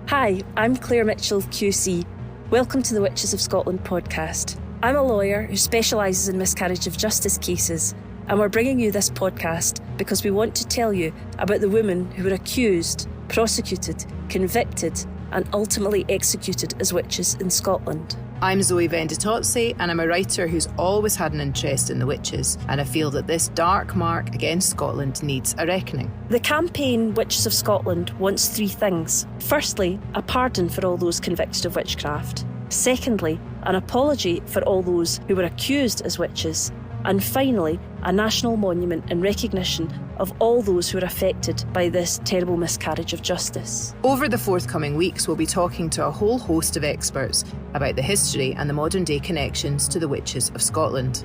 Hi, I'm Claire Mitchell, QC. Welcome to the Witches of Scotland podcast. I'm a lawyer who specialises in miscarriage of justice cases, and we're bringing you this podcast because we want to tell you about the women who were accused, prosecuted, convicted, and ultimately executed as witches in Scotland. I'm Zoe Venditozzi, and I'm a writer who's always had an interest in the witches, and I feel that this dark mark against Scotland needs a reckoning. The campaign Witches of Scotland wants three things. Firstly, a pardon for all those convicted of witchcraft. Secondly, an apology for all those who were accused as witches. And finally, a national monument in recognition of all those who are affected by this terrible miscarriage of justice. Over the forthcoming weeks, we'll be talking to a whole host of experts about the history and the modern day connections to the Witches of Scotland.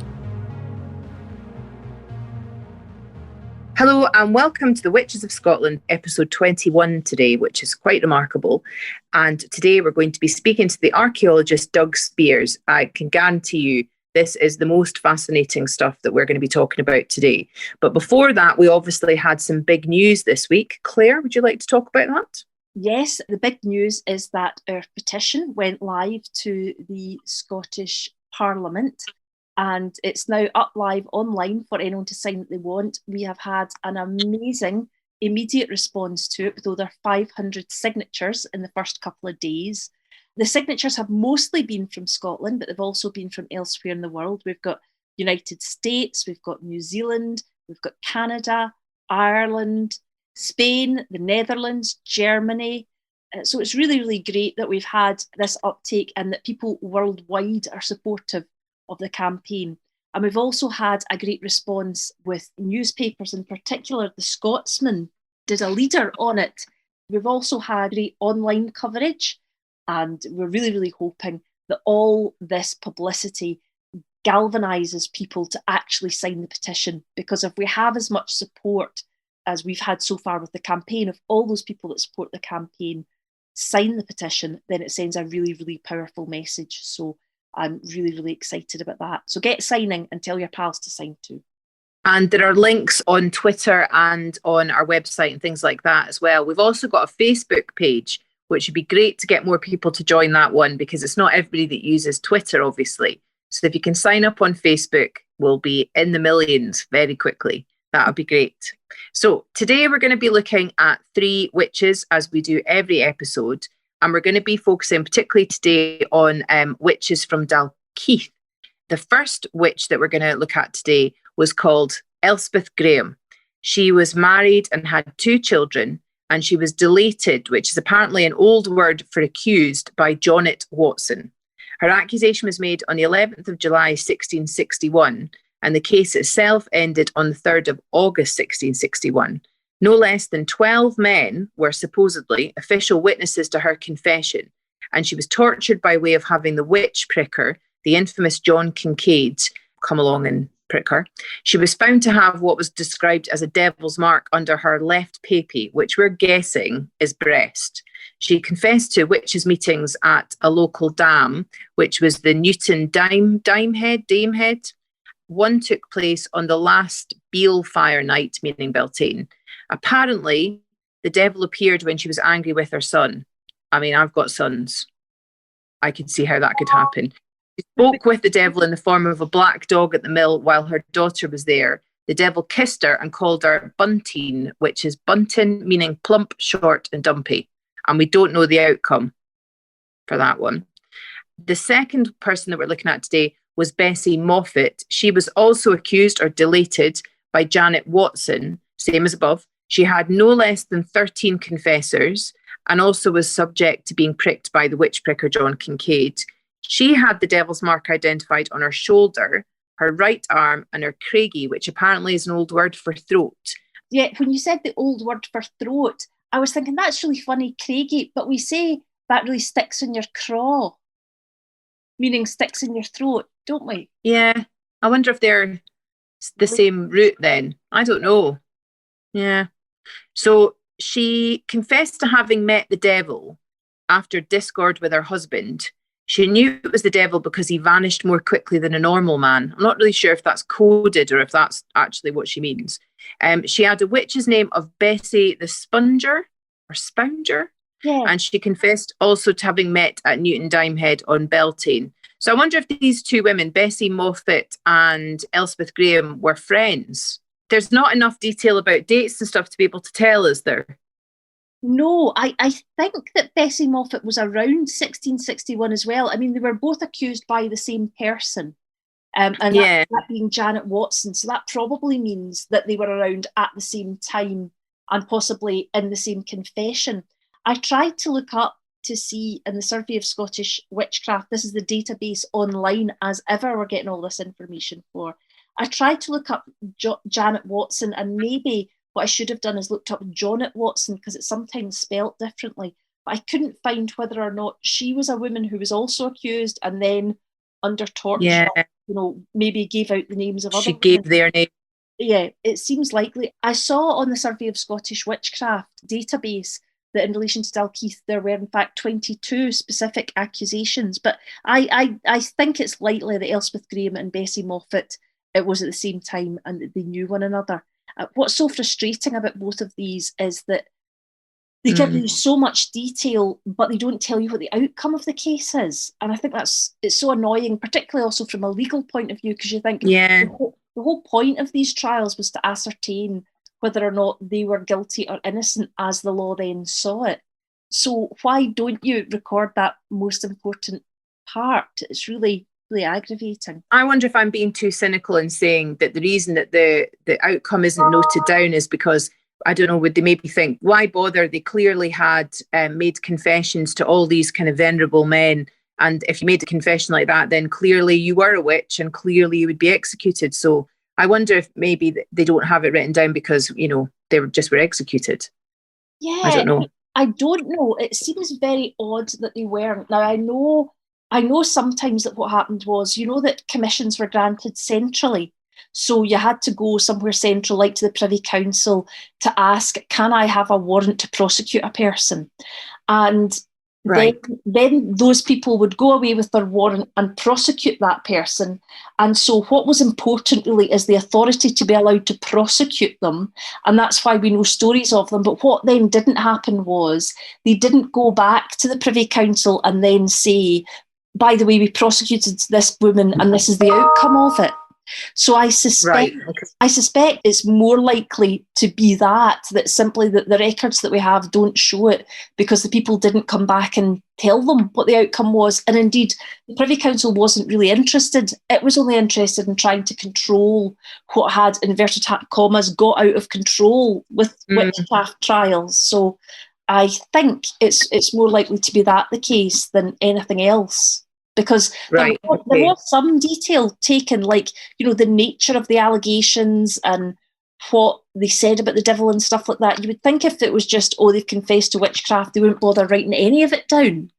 Hello and welcome to the Witches of Scotland episode 21 today, which is quite remarkable. And today we're going to be speaking to the archaeologist Douglas Speirs. I can guarantee you this is the most fascinating stuff that we're going to be talking about today. But before that, we obviously had some big news this week. Claire, would you like to talk about that? Yes, the big news is that our petition went live to the Scottish Parliament, and it's now up live online for anyone to sign that they want. We have had an amazing immediate response to it with over 500 signatures in the first couple of days. The signatures have mostly been from Scotland, but they've also been from elsewhere in the world. We've got United States, we've got New Zealand, we've got Canada, Ireland, Spain, the Netherlands, Germany. So it's really, really great that we've had this uptake and that people worldwide are supportive of the campaign. And we've also had a great response with newspapers, in particular, The Scotsman did a leader on it. We've also had great online coverage. And we're really, really hoping that all this publicity galvanises people to actually sign the petition. Because if we have as much support as we've had so far with the campaign, if all those people that support the campaign sign the petition, then it sends a really, really powerful message. So I'm really, really excited about that. So get signing and tell your pals to sign too. And there are links on Twitter and on our website and things like that as well. We've also got a Facebook page, which would be great to get more people to join that one because it's not everybody that uses Twitter, obviously. So if you can sign up on Facebook, we'll be in the millions very quickly. That would be great. So today we're going to be looking at three witches as we do every episode. And we're going to be focusing particularly today on witches from Dalkeith. The first witch that we're going to look at today was called Elspeth Graham. She was married and had two children. And she was delated, which is apparently an old word for accused, by Jonet Watson. Her accusation was made on the 11th of July, 1661, and the case itself ended on the 3rd of August, 1661. No less than 12 men were supposedly official witnesses to her confession, and she was tortured by way of having the witch pricker, the infamous John Kincaid, come along and prick her. She was found to have what was described as a devil's mark under her left papy, which we're guessing is breast. She confessed to witches' meetings at a local dam, which was the Newton Damehead. One took place on the last Beal fire night, meaning Beltane. Apparently, the devil appeared when she was angry with her son. I mean, I've got sons. I could see how that could happen. She spoke with the devil in the form of a black dog at the mill while her daughter was there. The devil kissed her and called her Buntine, which is buntin, meaning plump, short and dumpy. And we don't know the outcome for that one. The second person that we're looking at today was Bessie Moffat. She was also accused or delated by Janet Watson, same as above. She had no less than 13 confessors and also was subject to being pricked by the witch pricker John Kincaid. She had the devil's mark identified on her shoulder, her right arm, and her craigie, which apparently is an old word for throat. Yeah, when you said the old word for throat, I was thinking that's really funny, craigie, but we say that really sticks in your craw, meaning sticks in your throat, don't we? Yeah, I wonder if they're the same root then. I don't know. Yeah. So she confessed to having met the devil after discord with her husband. She knew it was the devil because he vanished more quickly than a normal man. I'm not really sure if that's coded or if that's actually what she means. She had a witch's name of Bessie the Spunger or Spounger. Yeah. And she confessed also to having met at Newton Dimehead on Beltane. So I wonder if these two women, Bessie Moffat and Elspeth Graham, were friends. There's not enough detail about dates and stuff to be able to tell, is there? No, I think that Bessie Moffat was around 1661 as well. I mean, they were both accused by the same person. And Yeah. that being Janet Watson. So that probably means that they were around at the same time and possibly in the same confession. I tried to look up to see in the Survey of Scottish Witchcraft, this is the database online as ever we're getting all this information for. I tried to look up Janet Watson, and maybe what I should have done is looked up Jonet Watson because it's sometimes spelt differently. But I couldn't find whether or not she was a woman who was also accused and then under torture, Yeah. Maybe gave out the names of other She gave women. their name. Yeah, it seems likely. I saw on the Survey of Scottish Witchcraft database that in relation to Dalkeith, there were in fact 22 specific accusations. But I think it's likely that Elspeth Graham and Bessie Moffat, it was at the same time and that they knew one another. What's so frustrating about both of these is that they give you so much detail, but they don't tell you what the outcome of the case is. And I think it's so annoying, particularly also from a legal point of view, because you think Yeah. the whole point of these trials was to ascertain whether or not they were guilty or innocent as the law then saw it. So why don't you record that most important part? It's really, really aggravating. I wonder if I'm being too cynical in saying that the reason that the outcome isn't noted down is because, I don't know, would they maybe think, why bother? They clearly had made confessions to all these kind of venerable men. And if you made a confession like that, then clearly you were a witch and clearly you would be executed. So I wonder if maybe they don't have it written down because, they were executed. Yeah, I don't know. I don't know. It seems very odd that they weren't. Now, I know sometimes that what happened was, that commissions were granted centrally. So you had to go somewhere central, like to the Privy Council, to ask, can I have a warrant to prosecute a person? And Right. then those people would go away with their warrant and prosecute that person. And so what was important really is the authority to be allowed to prosecute them. And that's why we know stories of them. But what then didn't happen was they didn't go back to the Privy Council and then say, by the way, we prosecuted this woman and this is the outcome of it. So I suspect it's more likely to be that simply that the records that we have don't show it because the people didn't come back and tell them what the outcome was. And indeed, the Privy Council wasn't really interested. It was only interested in trying to control what had, inverted commas, got out of control with witchcraft trials. So I think it's more likely to be that the case than anything else. Because there was some detail taken, like, the nature of the allegations and what they said about the devil and stuff like that. You would think if it was just, they've confessed to witchcraft, they wouldn't bother writing any of it down.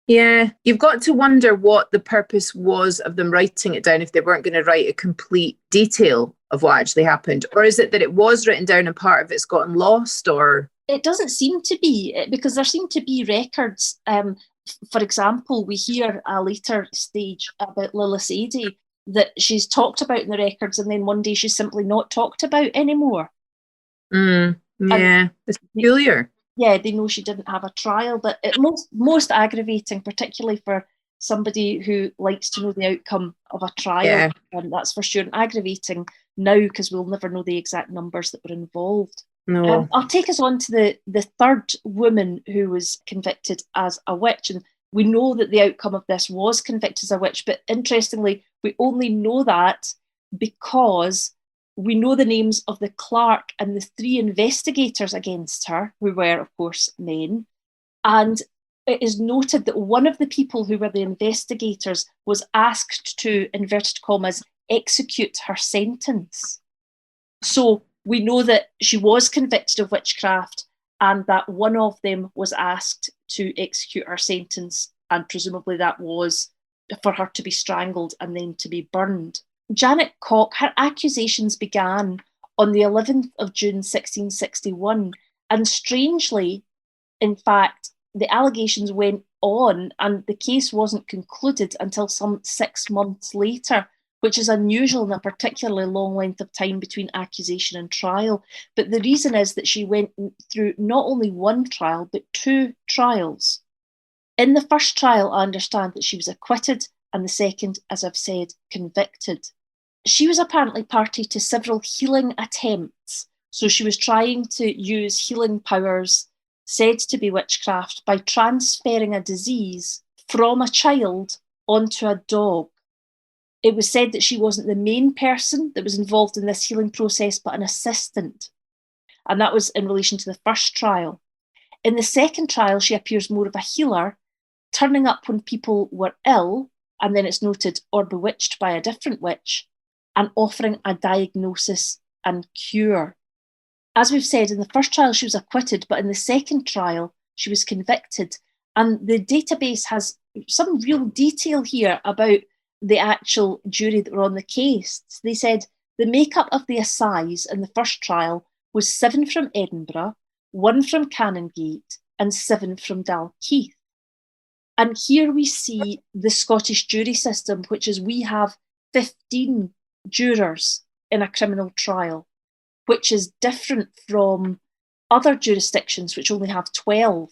Yeah, you've got to wonder what the purpose was of them writing it down if they weren't going to write a complete detail of what actually happened. Or is it that it was written down and part of it's gotten lost? Or it doesn't seem to be, because there seem to be records. For example, we hear a later stage about Lilias Adie that she's talked about in the records and then one day she's simply not talked about anymore. Yeah, it's peculiar. Yeah, they know she didn't have a trial, but most aggravating, particularly for somebody who likes to know the outcome of a trial, that's for sure, and aggravating now because we'll never know the exact numbers that were involved. No. I'll take us on to the third woman who was convicted as a witch. And we know that the outcome of this was convicted as a witch. But interestingly, we only know that because we know the names of the clerk and the 3 investigators against her, who were, of course, men. And it is noted that one of the people who were the investigators was asked to, inverted commas, execute her sentence. So we know that she was convicted of witchcraft and that one of them was asked to execute her sentence, and presumably that was for her to be strangled and then to be burned. Janet Cock, her accusations began on the 11th of June 1661, and strangely, in fact, the allegations went on and the case wasn't concluded until some 6 months later, which is unusual in a particularly long length of time between accusation and trial. But the reason is that she went through not only one trial, but 2 trials. In the first trial, I understand that she was acquitted, and the second, as I've said, convicted. She was apparently party to several healing attempts. So she was trying to use healing powers said to be witchcraft by transferring a disease from a child onto a dog. It was said that she wasn't the main person that was involved in this healing process, but an assistant. And that was in relation to the first trial. In the second trial, she appears more of a healer, turning up when people were ill, and then it's noted, or bewitched by a different witch, and offering a diagnosis and cure. As we've said, in the first trial, she was acquitted, but in the second trial, she was convicted. And the database has some real detail here about the actual jury that were on the case. They said the makeup of the assize in the first trial was 7 from Edinburgh, 1 from Canongate, and 7 from Dalkeith. And here we see the Scottish jury system, which is we have 15 jurors in a criminal trial, which is different from other jurisdictions, which only have 12.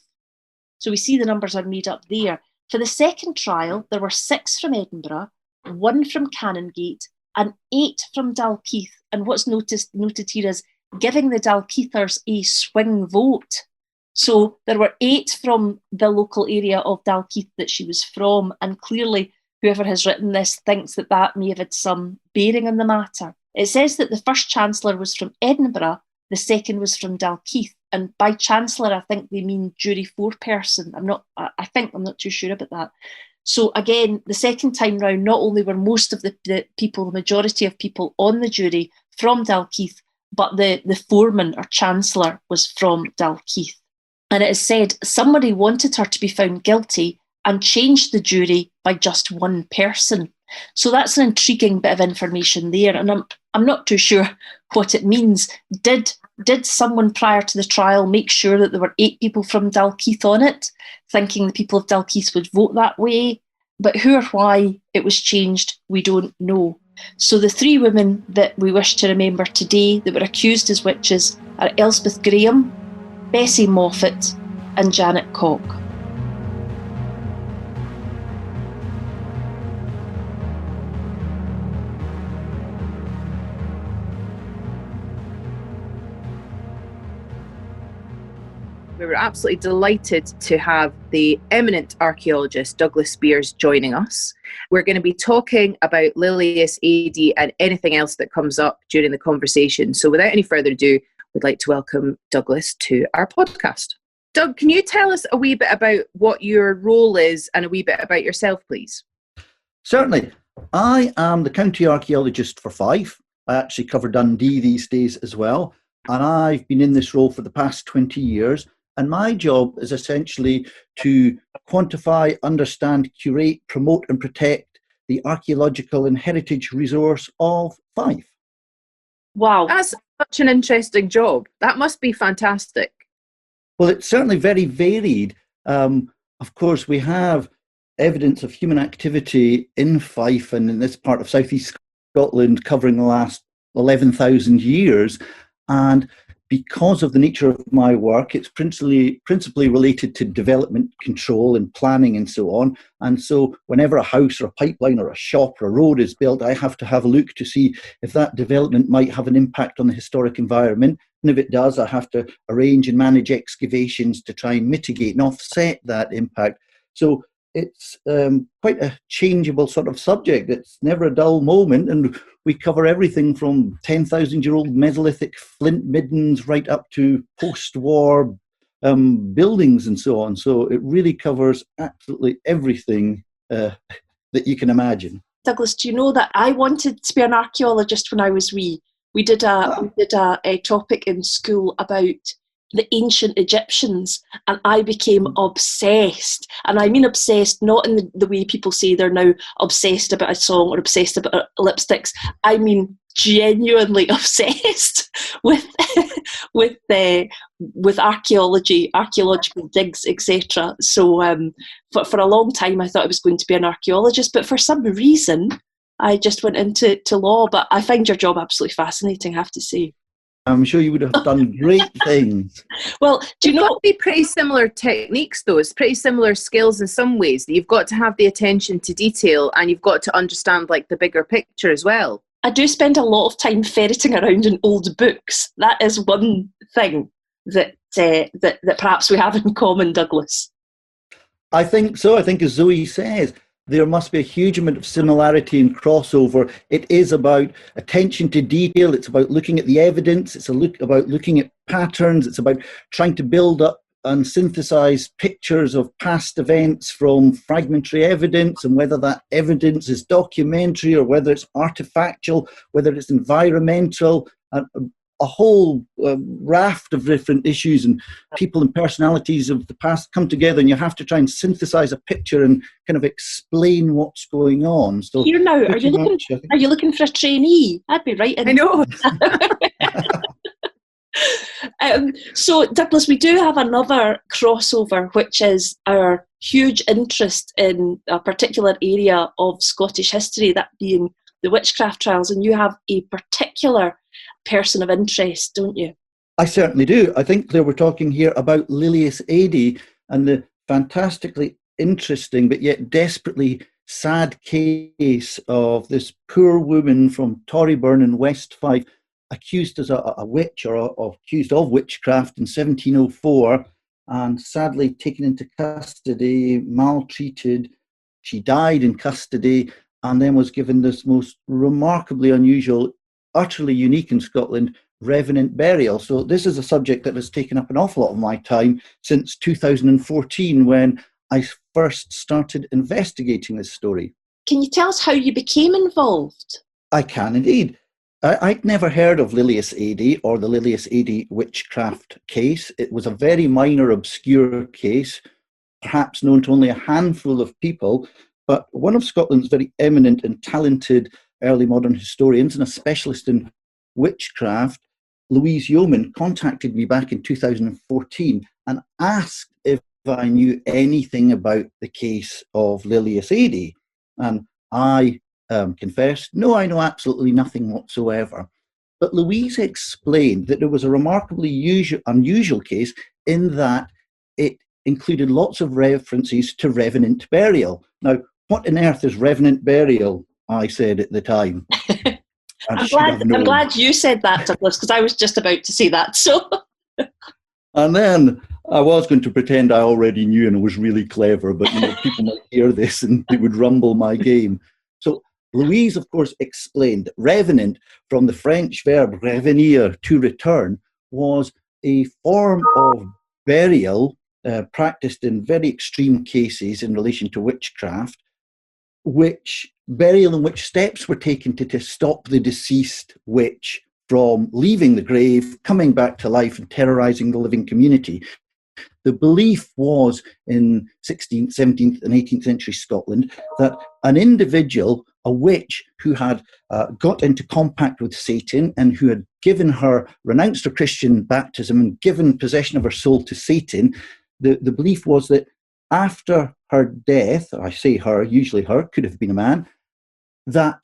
So we see the numbers are made up there. For the second trial, there were 6 from Edinburgh, 1 from Canongate, and 8 from Dalkeith. And what's noted here is giving the Dalkeithers a swing vote. So there were 8 from the local area of Dalkeith that she was from, and clearly whoever has written this thinks that that may have had some bearing on the matter. It says that the first Chancellor was from Edinburgh, the second was from Dalkeith, and by Chancellor I think they mean jury foreperson. I'm not too sure about that. So again, the second time round, not only were most of the people, the majority of people on the jury from Dalkeith, but the foreman or Chancellor was from Dalkeith. And it is said somebody wanted her to be found guilty and changed the jury by just 1 person. So that's an intriguing bit of information there, and I'm not too sure what it means. Did someone prior to the trial make sure that there were 8 people from Dalkeith on it, thinking the people of Dalkeith would vote that way? But who or why it was changed, we don't know. So the 3 women that we wish to remember today that were accused as witches are Elspeth Graham, Bessie Moffat, and Janet Cock. We were absolutely delighted to have the eminent archaeologist Douglas Speirs joining us. We're going to be talking about Lilias Adie and anything else that comes up during the conversation. So without any further ado, we'd like to welcome Douglas to our podcast. Doug, can you tell us a wee bit about what your role is and a wee bit about yourself, please? Certainly. I am the county archaeologist for Fife. I actually cover Dundee these days as well. And I've been in this role for the past 20 years. And my job is essentially to quantify, understand, curate, promote and protect the archaeological and heritage resource of Fife. Wow. That's such an interesting job. That must be fantastic. Well, it's certainly very varied. Of course, we have evidence of human activity in Fife and in this part of southeast Scotland covering the last 11,000 years. And because of the nature of my work, it's principally related to development control and planning and so on. And so whenever a house or a pipeline or a shop or a road is built, I have to have a look to see if that development might have an impact on the historic environment. And if it does, I have to arrange and manage excavations to try and mitigate and offset that impact. So it's quite a changeable sort of subject. It's never a dull moment, and we cover everything from 10,000-year-old Mesolithic flint middens right up to post-war buildings and so on. So it really covers absolutely everything that you can imagine. Douglas, do you know that I wanted to be an archaeologist when I was wee? We did a topic in school about the ancient Egyptians, and I became obsessed. And I mean obsessed not in the way people say they're now obsessed about a song or obsessed about lipsticks. I mean genuinely obsessed with archaeology, archaeological digs, etc. So for a long time I thought I was going to be an archaeologist, but for some reason I just went into law, but I find your job absolutely fascinating, I have to say. I'm sure you would have done great things. Well, do you know? Got to be pretty similar techniques, though. It's pretty similar skills in some ways. You've got to have the attention to detail, and you've got to understand like the bigger picture as well. I do spend a lot of time ferreting around in old books. That is one thing that perhaps we have in common, Douglas. I think so. I think, as Zoe says, there must be a huge amount of similarity and crossover. It is about attention to detail. It's about looking at the evidence. It's about looking at patterns. It's about trying to build up and synthesize pictures of past events from fragmentary evidence, and whether that evidence is documentary or whether it's artifactual, whether it's environmental, a whole raft of different issues, and people and personalities of the past come together, and you have to try and synthesize a picture and kind of explain what's going on. So here now, are you looking for a trainee? I'd be right in. I know. So, Douglas, we do have another crossover, which is our huge interest in a particular area of Scottish history, that being the witchcraft trials, and you have a particular person of interest, don't you? I certainly do. I think they were talking here about Lilias Adie and the fantastically interesting but yet desperately sad case of this poor woman from Torryburn in West Fife, accused as a witch, or accused of witchcraft in 1704, and sadly taken into custody, maltreated. She died in custody and then was given this most remarkably unusual, utterly unique in Scotland, revenant burial. So this is a subject that has taken up an awful lot of my time since 2014, when I first started investigating this story. Can you tell us how you became involved? I can indeed. I'd never heard of Lilias Adie or the Lilias Adie witchcraft case. It was a very minor, obscure case, perhaps known to only a handful of people, but one of Scotland's very eminent and talented early modern historians and a specialist in witchcraft, Louise Yeoman, contacted me back in 2014 and asked if I knew anything about the case of Lilias Adie. And I confessed, no, I know absolutely nothing whatsoever. But Louise explained that it was a remarkably unusual case in that it included lots of references to revenant burial. Now, what on earth is revenant burial? I said at the time. I'm glad you said that, Douglas, because I was just about to say that. So, and then I was going to pretend I already knew and it was really clever, but people might hear this and it would rumble my game. So Louise, of course, explained that revenant, from the French verb revenir, to return, was a form of burial practiced in very extreme cases in relation to witchcraft, burial in which steps were taken to stop the deceased witch from leaving the grave, coming back to life and terrorizing the living community. The belief was in 16th, 17th and 18th century Scotland that an individual, a witch who had got into compact with Satan and who had renounced her Christian baptism and given possession of her soul to Satan, the belief was that after her death, I say her, usually her, could have been a man, that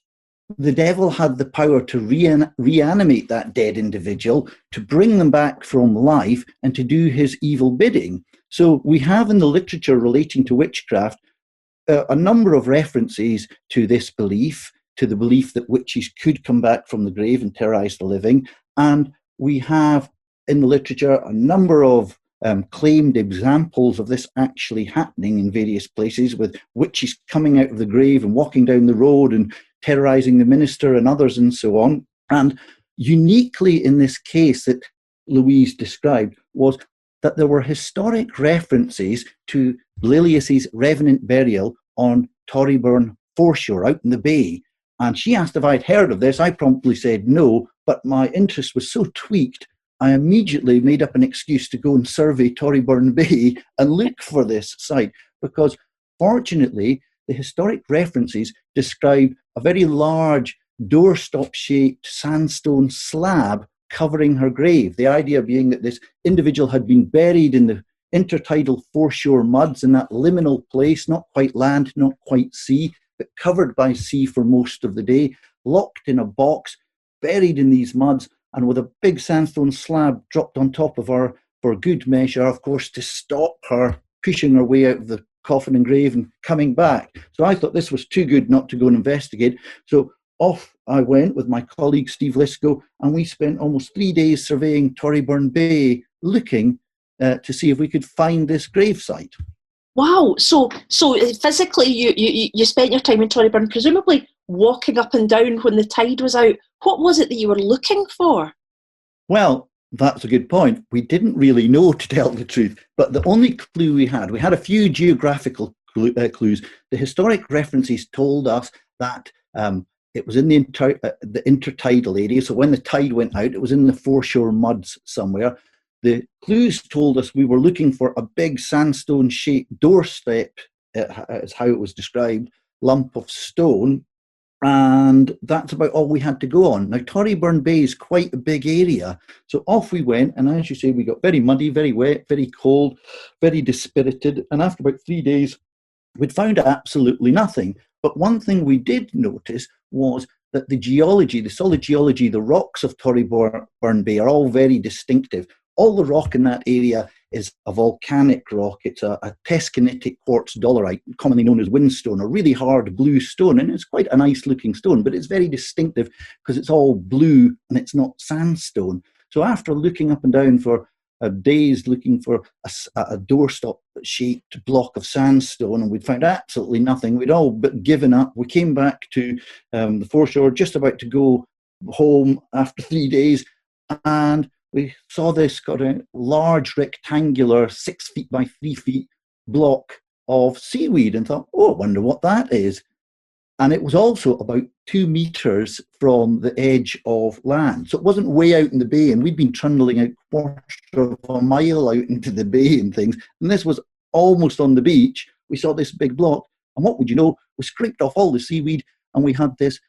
the devil had the power to reanimate that dead individual, to bring them back from life and to do his evil bidding. So we have in the literature relating to witchcraft a number of references to this belief, to the belief that witches could come back from the grave and terrorize the living. And we have in the literature a number of claimed examples of this actually happening in various places, with witches coming out of the grave and walking down the road and terrorizing the minister and others and so on. And uniquely in this case that Louise described was that there were historic references to Lilias's revenant burial on Torryburn foreshore out in the bay. And she asked if I'd heard of this. I promptly said no, but my interest was so tweaked, I immediately made up an excuse to go and survey Torryburn Bay and look for this site, because fortunately the historic references describe a very large doorstop-shaped sandstone slab covering her grave. The idea being that this individual had been buried in the intertidal foreshore muds in that liminal place, not quite land, not quite sea, but covered by sea for most of the day, locked in a box, buried in these muds, and with a big sandstone slab dropped on top of her for good measure, of course, to stop her pushing her way out of the coffin and grave and coming back. So I thought this was too good not to go and investigate. So off I went with my colleague Steve Lisco, and we spent almost 3 days surveying Torryburn Bay, looking to see if we could find this gravesite. Wow. So physically, you spent your time in Torryburn, presumably walking up and down when the tide was out. What was it that you were looking for? Well, that's a good point. We didn't really know, to tell the truth, but the only clue we had a few geographical clues. The historic references told us that it was in the intertidal area. So when the tide went out, it was in the foreshore muds somewhere. The clues told us we were looking for a big sandstone-shaped doorstep, is how it was described, lump of stone, and that's about all we had to go on. Now, Torryburn Bay is quite a big area, so off we went, and as you say, we got very muddy, very wet, very cold, very dispirited, and after about 3 days, we'd found absolutely nothing. But one thing we did notice was that the geology, the solid geology, the rocks of Torryburn Bay are all very distinctive. All the rock in that area is a volcanic rock. It's a teskenitic quartz dolerite, commonly known as whinstone, a really hard blue stone. And it's quite a nice looking stone, but it's very distinctive because it's all blue and it's not sandstone. So after looking up and down for days looking for a doorstop-shaped block of sandstone, and we'd found absolutely nothing. We'd all but given up. We came back to the foreshore, just about to go home after 3 days, and we saw this kind of large rectangular 6 feet by 3 feet block of seaweed and thought, oh, I wonder what that is. And it was also about 2 meters from the edge of land. So it wasn't way out in the bay, and we'd been trundling out quarter of a mile out into the bay and things. And this was almost on the beach. We saw this big block, and what would you know? We scraped off all the seaweed, and we had this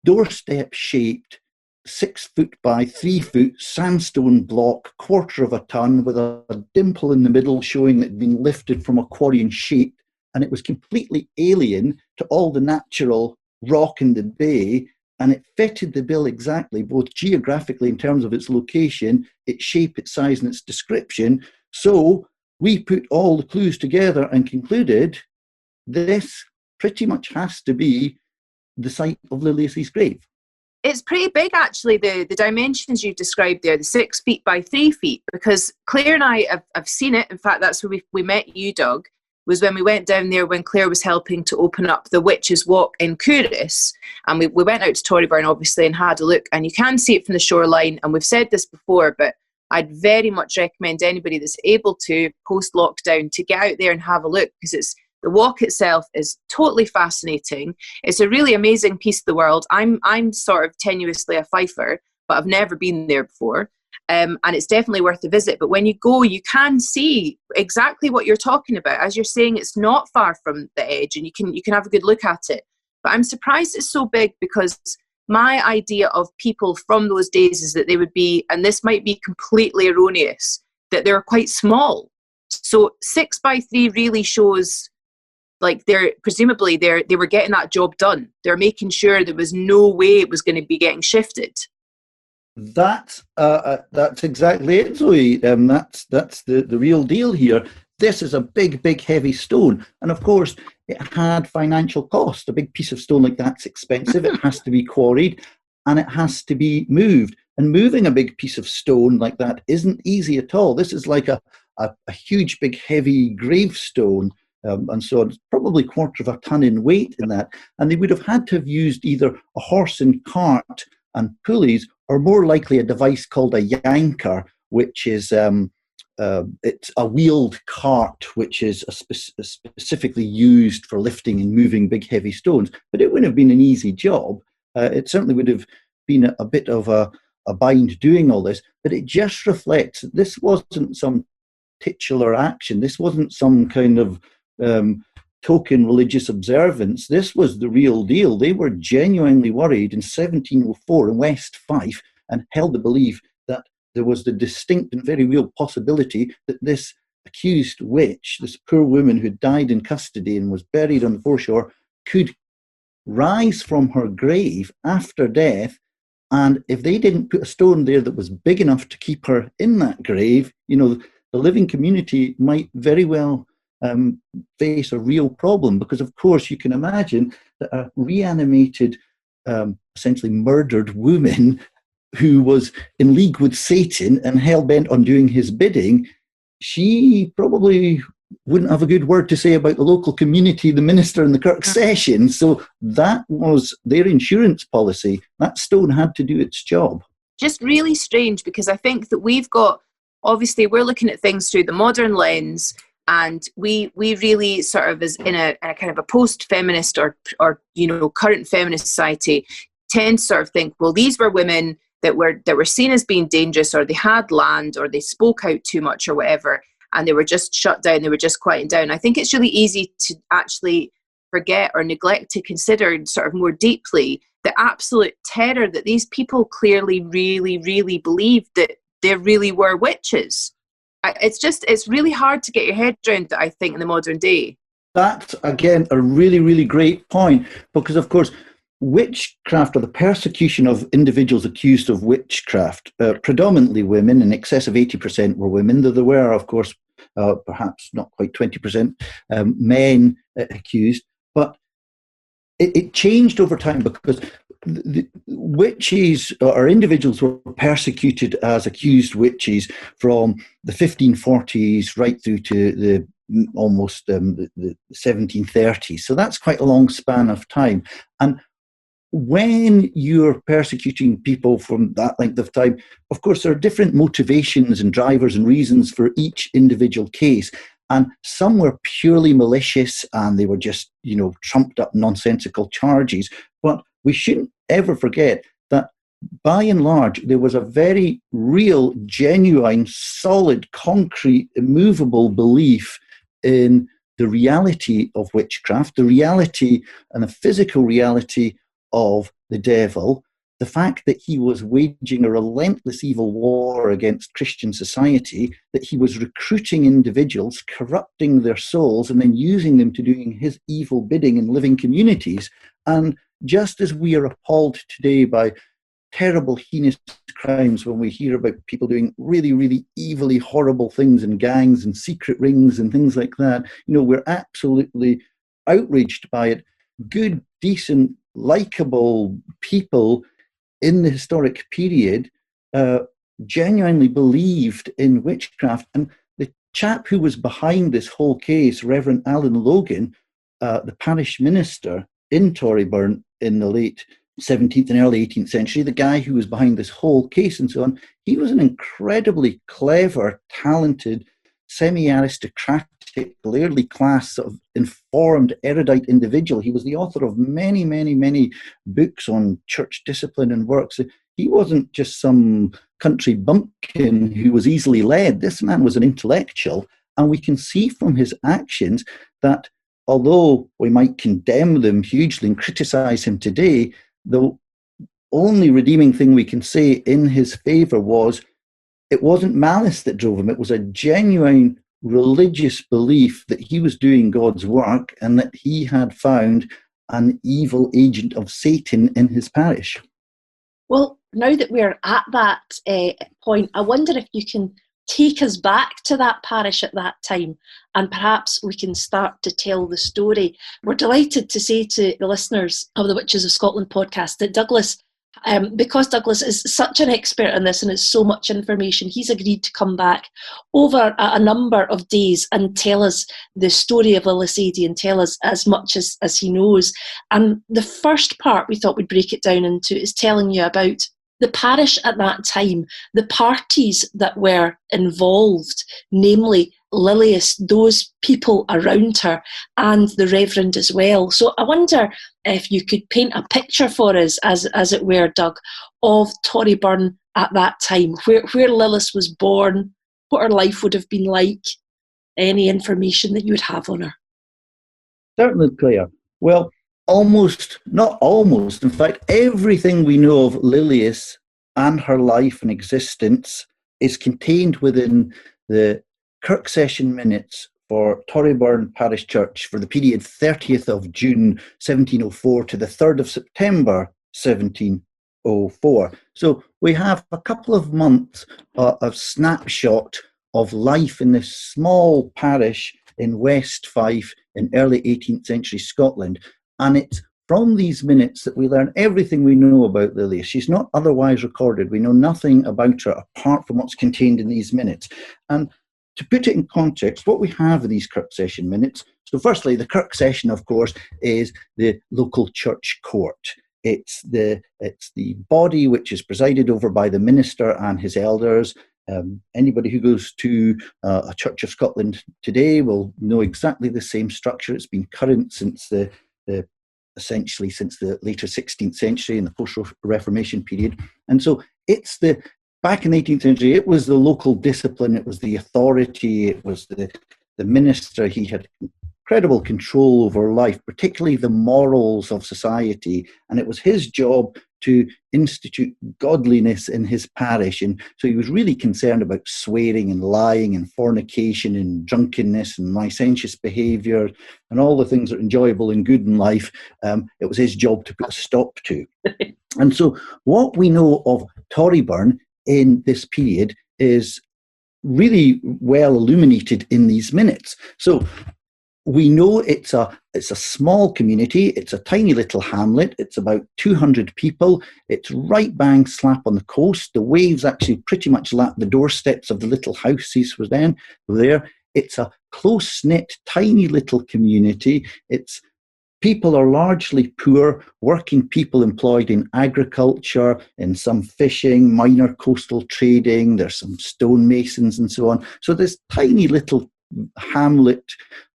doorstep-shaped 6 foot by 3 foot sandstone block, quarter of a ton, with a dimple in the middle showing that it had been lifted from a quarry and shaped. And it was completely alien to all the natural rock in the bay, and it fitted the bill exactly, both geographically in terms of its location, its shape, its size, and its description. So we put all the clues together and concluded this pretty much has to be the site of Lilias's grave. It's pretty big, actually, the dimensions you've described there, the 6 feet by 3 feet, because Claire and I have seen it. In fact, that's where we met you, Doug, was when we went down there when Claire was helping to open up the Witches' Walk in Couris. And we went out to Torryburn, obviously, and had a look. And you can see it from the shoreline. And we've said this before, but I'd very much recommend anybody that's able to, post-lockdown, to get out there and have a look, because the walk itself is totally fascinating. It's a really amazing piece of the world. I'm sort of tenuously a Fifer, but I've never been there before. And it's definitely worth a visit. But when you go, you can see exactly what you're talking about. As you're saying, it's not far from the edge, and you can have a good look at it. But I'm surprised it's so big, because my idea of people from those days is that they would be, and this might be completely erroneous, that they're quite small. So 6 by 3 really shows like presumably they were getting that job done. They're making sure there was no way it was going to be getting shifted. That's exactly it, Zoe. That's the real deal here. This is a big, heavy stone. And of course, it had financial cost. A big piece of stone like that's expensive. It has to be quarried and it has to be moved. And moving a big piece of stone like that isn't easy at all. This is like a huge, big, heavy gravestone. And so it's probably quarter of a ton in weight in that. And they would have had to have used either a horse and cart and pulleys, or more likely a device called a yanker, which is it's a wheeled cart, which is specifically used for lifting and moving big heavy stones. But it wouldn't have been an easy job. It certainly would have been a bit of a bind doing all this, but it just reflects that this wasn't some titular action. This wasn't some kind of token religious observance. This was the real deal. They were genuinely worried in 1704 in West Fife, and held the belief that there was the distinct and very real possibility that this accused witch, this poor woman who died in custody and was buried on the foreshore, could rise from her grave after deah, and if they didn't put a stone there that was big enough to keep her in that grave, the living community might very well face a real problem, because of course you can imagine that a reanimated, essentially murdered woman who was in league with Satan and hell-bent on doing his bidding, she probably wouldn't have a good word to say about the local community, the minister and the kirk session. So that was their insurance policy. That stone had to do its job. Just really strange, because I think that obviously we're looking at things through the modern lens, and we really sort of, as in a kind of a post-feminist or current feminist society, tend to sort of think, well, these were women that were seen as being dangerous, or they had land, or they spoke out too much or whatever, and they were just shut down, they were just quieting down. I think it's really easy to actually forget or neglect to consider sort of more deeply the absolute terror that these people clearly really, really believed that there really were witches. It's really hard to get your head around that, I think, in the modern day. That's, again, a really, really great point, because, of course, witchcraft, or the persecution of individuals accused of witchcraft, predominantly women, in excess of 80% were women, though there were, of course, perhaps not quite 20% men accused, but it changed over time, because the witches, or individuals, were persecuted as accused witches from the 1540s right through to the 1730s. So that's quite a long span of time. And when you're persecuting people from that length of time, of course, there are different motivations and drivers and reasons for each individual case. And some were purely malicious, and they were just, trumped up nonsensical charges. But we shouldn't ever forget that, by and large, there was a very real, genuine, solid, concrete, immovable belief in the reality of witchcraft, the reality and the physical reality of the devil, the fact that he was waging a relentless evil war against Christian society, that he was recruiting individuals, corrupting their souls, and then using them to doing his evil bidding in living communities. And just as we are appalled today by terrible, heinous crimes when we hear about people doing really, really evilly horrible things in gangs and secret rings and things like that, we're absolutely outraged by it. Good, decent, likable people in the historic period genuinely believed in witchcraft. And the chap who was behind this whole case, Reverend Alan Logan, the parish minister in Torryburn in the late 17th and early 18th century, the guy who was behind this whole case and so on, he was an incredibly clever, talented, semi-aristocratic, lairdy class, sort of informed, erudite individual. He was the author of many, many, many books on church discipline and works. He wasn't just some country bumpkin who was easily led. This man was an intellectual, and we can see from his actions that although we might condemn them hugely and criticize him today, the only redeeming thing we can say in his favor was it wasn't malice that drove him. It was a genuine religious belief that he was doing God's work and that he had found an evil agent of Satan in his parish. Well, now that we're at that point, I wonder if you can take us back to that parish at that time, and perhaps we can start to tell the story. We're delighted to say to the listeners of the Witches of Scotland podcast that Douglas, because Douglas is such an expert in this and it's so much information, he's agreed to come back over a number of days and tell us the story of Lilias Adie and tell us as much as he knows. And the first part we thought we'd break it down into is telling you about the parish at that time, the parties that were involved, namely Lilias, those people around her, and the Reverend as well. So I wonder if you could paint a picture for us, as it were, Doug, of Torryburn at that time, where Lilias was born, what her life would have been like, any information that you would have on her. Certainly, Claire. Well, not almost, in fact, everything we know of Lilias and her life and existence is contained within the Kirk Session minutes for Torryburn Parish Church for the period 30th of June 1704 to the 3rd of September 1704. So we have a couple of months of snapshot of life in this small parish in West Fife in early 18th century Scotland. And it's from these minutes that we learn everything we know about Lilias. She's not otherwise recorded. We know nothing about her apart from what's contained in these minutes. And to put it in context, what we have in these Kirk Session minutes, so firstly, the Kirk Session, of course, is the local church court. It's the body which is presided over by the minister and his elders. Anybody who goes to a Church of Scotland today will know exactly the same structure. It's been current since essentially since the later 16th century in the post-Reformation period. And so back in the 18th century, it was the local discipline, it was the authority, it was the minister. He had incredible control over life, particularly the morals of society, and it was his job to institute godliness in his parish. And so he was really concerned about swearing and lying and fornication and drunkenness and licentious behaviour and all the things that are enjoyable and good in life. It was his job to put a stop to. And so what we know of Torryburn in this period is really well illuminated in these minutes. So we know it's a small community. It's a tiny little hamlet. It's about 200 people. It's right bang slap on the coast. The waves actually pretty much lap the doorsteps of the little houses were there. It's a close-knit, tiny little community. People are largely poor, working people employed in agriculture, in some fishing, minor coastal trading. There's some stonemasons and so on. So this tiny little hamlet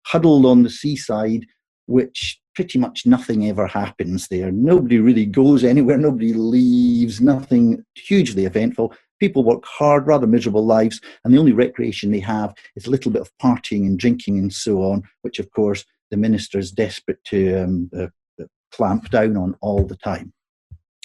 huddled on the seaside, which pretty much nothing ever happens there. Nobody really goes anywhere, nobody leaves, nothing hugely eventful. People work hard, rather miserable lives, and the only recreation they have is a little bit of partying and drinking and so on, which of course the minister is desperate to clamp down on all the time.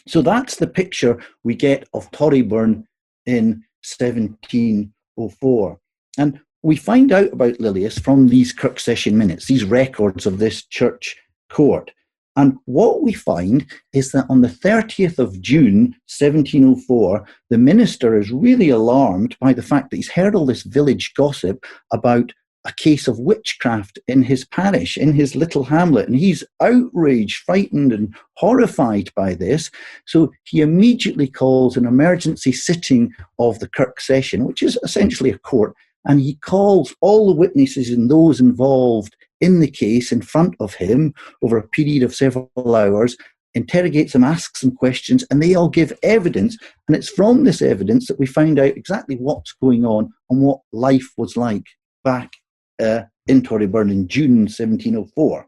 So that's the picture we get of Torryburn in 1704. And we find out about Lilias from these Kirk Session minutes, these records of this church court. And what we find is that on the 30th of June, 1704, the minister is really alarmed by the fact that he's heard all this village gossip about a case of witchcraft in his parish, in his little hamlet. And he's outraged, frightened, and horrified by this. So he immediately calls an emergency sitting of the Kirk Session, which is essentially a court, and he calls all the witnesses and those involved in the case in front of him over a period of several hours, interrogates them, asks them questions, and they all give evidence. And it's from this evidence that we find out exactly what's going on and what life was like back in Torryburn in June 1704.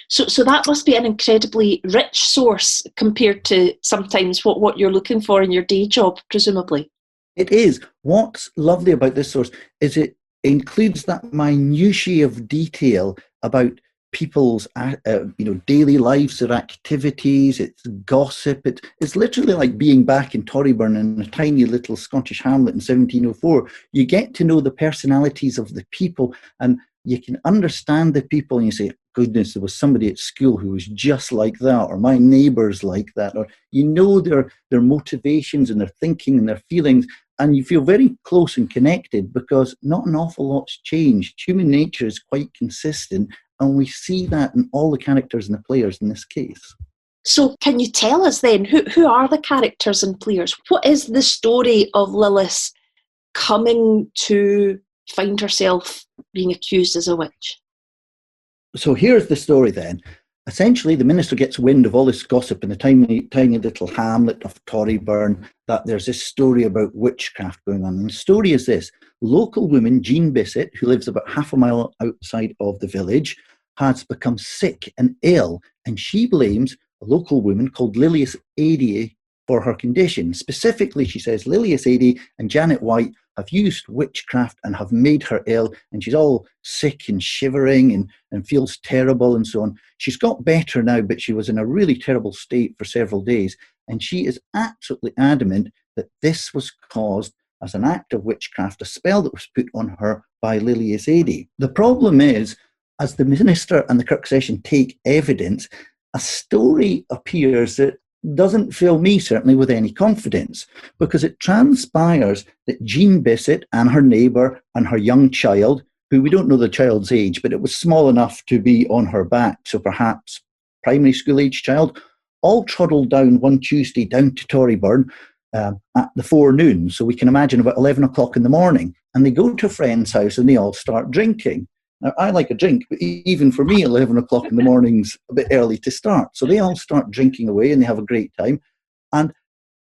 So that must be an incredibly rich source compared to sometimes what you're looking for in your day job, presumably. It is. What's lovely about this source is it includes that minutiae of detail about people's daily lives, their activities, it's gossip. It's literally like being back in Torryburn in a tiny little Scottish hamlet in 1704. You get to know the personalities of the people and you can understand the people, and you say, goodness, there was somebody at school who was just like that, or my neighbour's like that, or you know their motivations and their thinking and their feelings, and you feel very close and connected because not an awful lot's changed. Human nature is quite consistent, and we see that in all the characters and the players in this case. So can you tell us then, who are the characters and players? What is the story of Lilias coming to find herself being accused as a witch? So here's the story then. Essentially, the minister gets wind of all this gossip in the tiny little hamlet of Torryburn, that there's this story about witchcraft going on. And the story is this. Local woman, Jean Bissett, who lives about half a mile outside of the village, has become sick and ill, and she blames a local woman called Lilias Adie for her condition. Specifically, she says Lilias Adie and Janet White have used witchcraft and have made her ill, and she's all sick and shivering and feels terrible and so on. She's got better now, but she was in a really terrible state for several days, and she is absolutely adamant that this was caused as an act of witchcraft, a spell that was put on her by Lilias Adie. The problem is, as the minister and the Kirk session take evidence, a story appears that doesn't fill me certainly with any confidence, because it transpires that Jean Bissett and her neighbour and her young child, who we don't know the child's age, but it was small enough to be on her back, so perhaps primary school age child, all trundled down one Tuesday down to Torryburn at the forenoon. So we can imagine about 11 o'clock in the morning. And they go to a friend's house and they all start drinking. Now, I like a drink, but even for me, 11 o'clock in the morning's a bit early to start. So they all start drinking away and they have a great time. And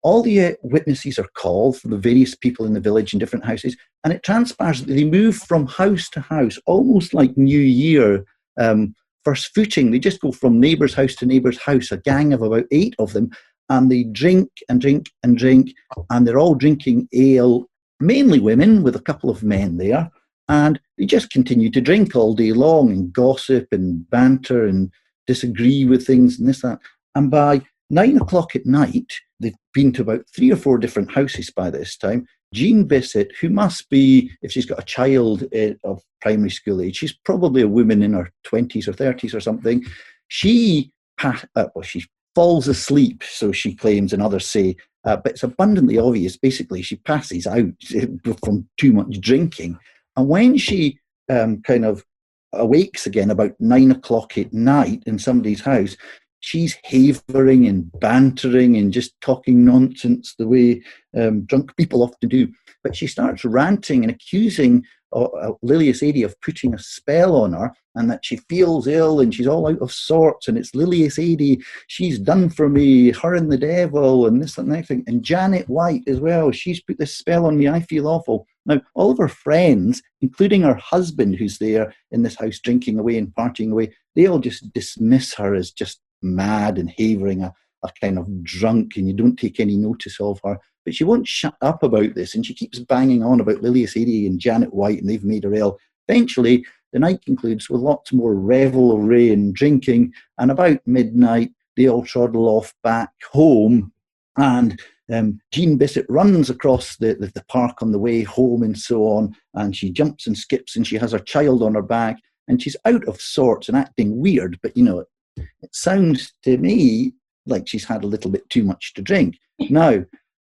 all the witnesses are called from the various people in the village in different houses. And it transpires that they move from house to house, almost like New Year, first footing. They just go from neighbour's house to neighbour's house, a gang of about 8 of them. And they drink and drink and drink. And they're all drinking ale, mainly women with a couple of men there. And they just continue to drink all day long and gossip and banter and disagree with things and this, that. And by 9 o'clock at night, they've been to about 3 or 4 different houses by this time. Jean Bissett, who must be, if she's got a child of primary school age, she's probably a woman in her 20s or 30s or something. She falls asleep, so she claims, and others say, but it's abundantly obvious. Basically, she passes out from too much drinking. And when she kind of awakes again about 9 o'clock at night in somebody's house, she's havering and bantering and just talking nonsense the way drunk people often do. But she starts ranting and accusing Lilias Adie of putting a spell on her, and that she feels ill and she's all out of sorts, and it's Lilias Adie, she's done for me, her and the devil, and this and that thing. And Janet White as well, she's put this spell on me, I feel awful. Now, all of her friends, including her husband who's there in this house drinking away and partying away, they all just dismiss her as just mad and havering, a kind of drunk, and you don't take any notice of her. But she won't shut up about this, and she keeps banging on about Lilias Adie and Janet White, and they've made her ill. Eventually, the night concludes with lots more revelry and drinking, and about midnight, they all toddle off back home, and Jean Bissett runs across the park on the way home and so on, and she jumps and skips, and she has her child on her back, and she's out of sorts and acting weird, but, you know, it sounds to me like she's had a little bit too much to drink. Now,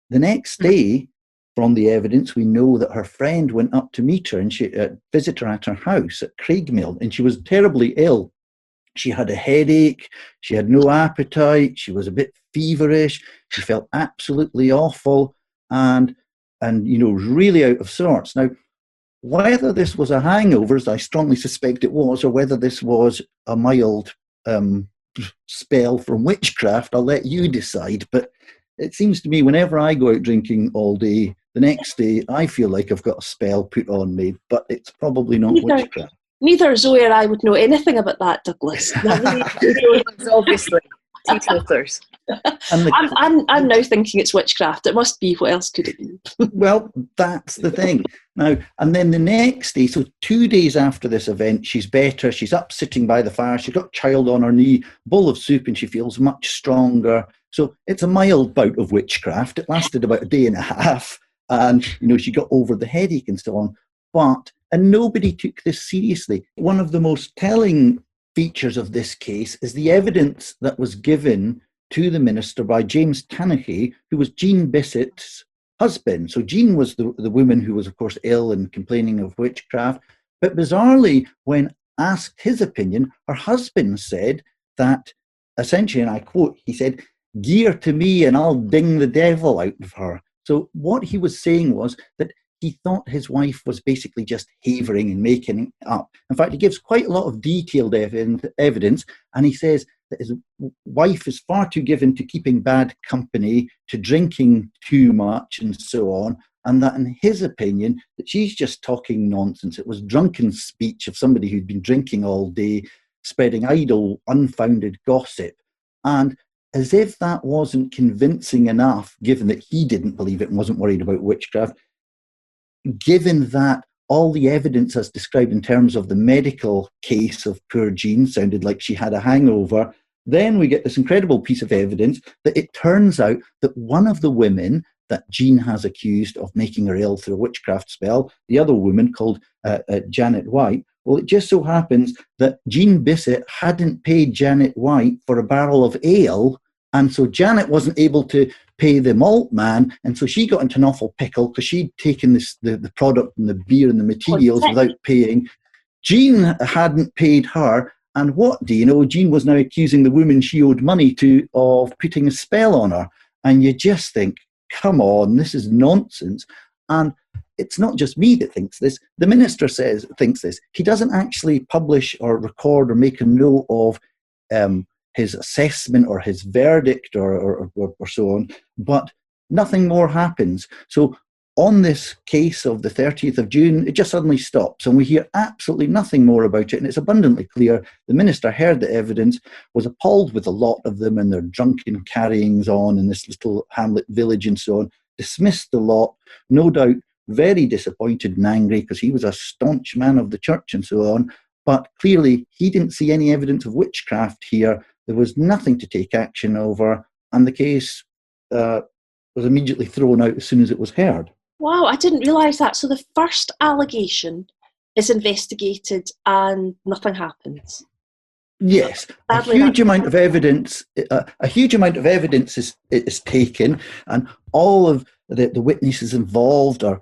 the next day, from the evidence, we know that her friend went up to meet her and she visit her at her house at Craigmill, and she was terribly ill. She had a headache, she had no appetite, she was a bit feverish, she felt absolutely awful and you know, really out of sorts. Now, whether this was a hangover, as I strongly suspect it was, or whether this was a mild spell from witchcraft, I'll let you decide. But it seems to me whenever I go out drinking all day, the next day I feel like I've got a spell put on me, but it's probably not witchcraft. Neither Zoe or I would know anything about that, Douglas. Obviously, teetotallers. I'm now thinking it's witchcraft. It must be. What else could it be? Well, that's the thing. Now, and then the next day, so 2 days after this event, she's better. She's up sitting by the fire. She's got child on her knee, bowl of soup, and she feels much stronger. So it's a mild bout of witchcraft. It lasted about a day and a half. And, you know, she got over the headache and so on. And nobody took this seriously. One of the most telling features of this case is the evidence that was given to the minister by James Tanaghy, who was Jean Bissett's husband. So Jean was the woman who was, of course, ill and complaining of witchcraft. But bizarrely, when asked his opinion, her husband said that, essentially, and I quote, he said, "Gear to me and I'll ding the devil out of her." So what he was saying was that he thought his wife was basically just havering and making it up. In fact, he gives quite a lot of detailed evidence, and he says that his wife is far too given to keeping bad company, to drinking too much and so on, and that in his opinion, that she's just talking nonsense. It was drunken speech of somebody who'd been drinking all day, spreading idle, unfounded gossip. And as if that wasn't convincing enough, given that he didn't believe it and wasn't worried about witchcraft, given that all the evidence as described in terms of the medical case of poor Jean sounded like she had a hangover, then we get this incredible piece of evidence that it turns out that one of the women that Jean has accused of making her ill through a witchcraft spell, the other woman called Janet White. Well, it just so happens that Jean Bissett hadn't paid Janet White for a barrel of ale, and so Janet wasn't able to pay the malt man, and so she got into an awful pickle because she'd taken the product and the beer and the materials without paying. Jean hadn't paid her, and what do you know? Jean was now accusing the woman she owed money to of putting a spell on her. And you just think, come on, this is nonsense. And it's not just me that thinks this. The minister thinks this. He doesn't actually publish or record or make a note of his assessment or his verdict or so on, but nothing more happens. So on this case of the 30th of June, it just suddenly stops and we hear absolutely nothing more about it. And it's abundantly clear the minister heard the evidence, was appalled with a lot of them and their drunken carryings on in this little hamlet village and so on, dismissed the lot, no doubt very disappointed and angry because he was a staunch man of the church and so on. But clearly he didn't see any evidence of witchcraft here. There was nothing to take action over, and the case was immediately thrown out as soon as it was heard. Wow, I didn't realise that. So the first allegation is investigated and nothing happens. Yes, a huge amount of evidence is taken, and all of the witnesses involved are